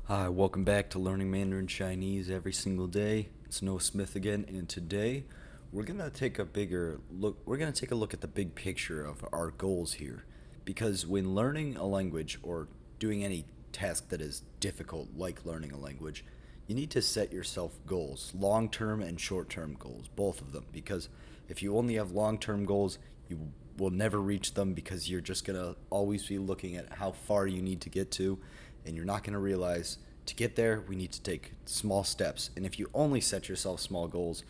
Hi, welcome back to Learning Mandarin Chinese every single day. It's Noah Smith again, and today we're gonna take a bigger look. We're gonna take a look at the big picture of our goals here, because when learning a language or doing any task that is difficult, like learning a language, you need to set yourself goals, long-term and short-term goals, both of them. Because if you only have long-term goals, you will never reach them because you're just gonna always be looking at how far you need to get to, and you're not going to realize to get there we need to take small steps. And if you only set yourself small goals,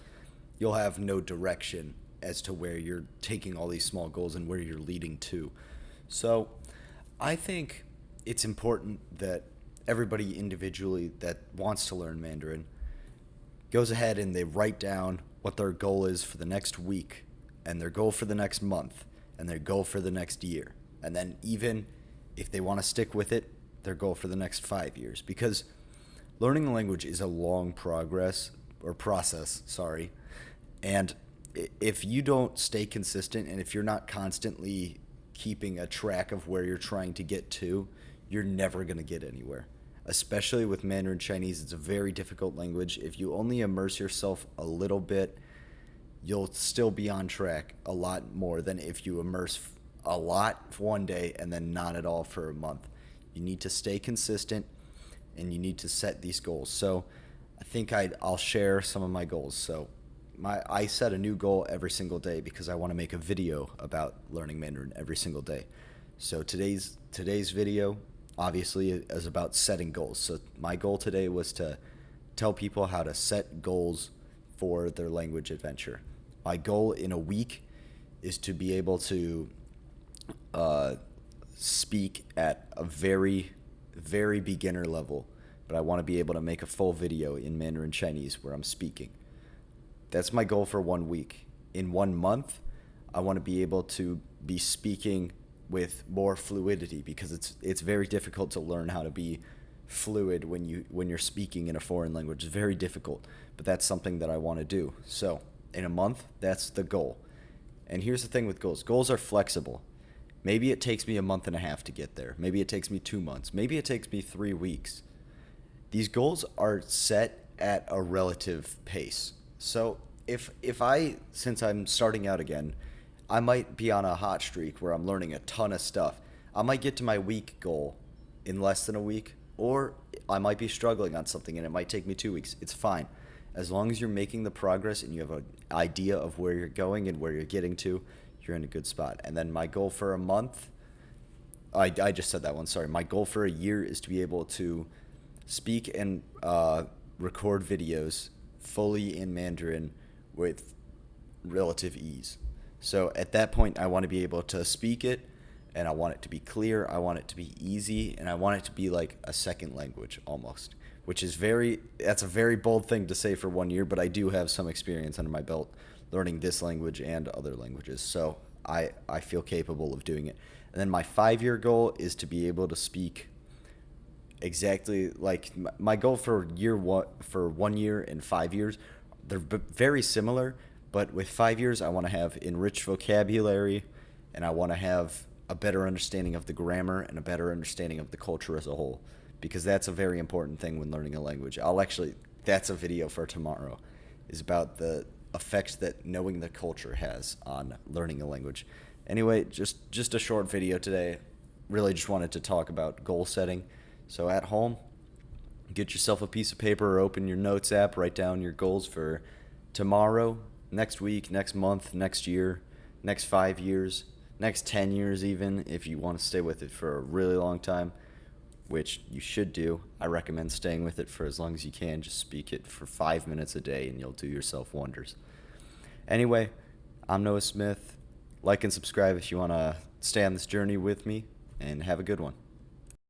you'll have no direction as to where you're taking all these small goals and where you're leading to. So I think it's important that everybody individually that wants to learn Mandarin goes ahead and they write down what their goal is for the next week, and their goal for the next month, and their goal for the next year. And then even if they want to stick with it, their goal for the next 5 years. Because learning a language is a long process, sorry. And if you don't stay consistent, and if you're not constantly keeping a track of where you're trying to get to, you're never going to get anywhere. Especially with Mandarin Chinese, it's a very difficult language. If you only immerse yourself a little bit, you'll still be on track a lot more than if you immerse a lot for one day and then not at all for a month. You need to stay consistent, and you need to set these goals. So I think I'll share some of my goals. So I set a new goal every single day because I want to make a video about learning Mandarin every single day. So today's video obviously is about setting goals. So my goal today was to tell people how to set goals for their language adventure. My goal in a week is to be able to speak at a very, very beginner level, but I want to be able to make a full video in Mandarin Chinese where I'm speaking. That's my goal for 1 week. In 1 month, I want to be able to be speaking with more fluidity, because it's very difficult to learn how to be fluid when you're speaking in a foreign language. It's very difficult, but that's something that I want to do. So in a month, that's the goal. And here's the thing with goals. Goals are flexible. Maybe it takes me a month and a half to get there. Maybe it takes me 2 months. Maybe it takes me 3 weeks. These goals are set at a relative pace. So if since I'm starting out again, I might be on a hot streak where I'm learning a ton of stuff. I might get to my week goal in less than a week, or I might be struggling on something and it might take me 2 weeks. It's fine. As long as you're making the progress and you have an idea of where you're going and where you're getting to, you're in a good spot. And then my goal for a month, I just said that one, sorry. My goal for a year is to be able to speak and record videos fully in Mandarin with relative ease. So at that point, I want to be able to speak it, and I want it to be clear, I want it to be easy, and I want it to be like a second language almost, which is that's a very bold thing to say for 1 year, but I do have some experience under my belt learning this language and other languages. So I feel capable of doing it. And then my 5 year goal is to be able to speak exactly like my goal for 1 year and 5 years. They're very similar, but with 5 years, I want to have enriched vocabulary, and I want to have a better understanding of the grammar and a better understanding of the culture as a whole, because that's a very important thing when learning a language. That's a video for tomorrow, is about the effects that knowing the culture has on learning a language. Anyway, just a short video today. Really just wanted to talk about goal setting. So at home, get yourself a piece of paper or open your notes app, write down your goals for tomorrow, next week, next month, next year, next 5 years, next 10 years even, if you want to stay with it for a really long time, which you should do. I recommend staying with it for as long as you can. Just speak it for 5 minutes a day and you'll do yourself wonders. Anyway, I'm Noah Smith. Like and subscribe if you want to stay on this journey with me, and have a good one.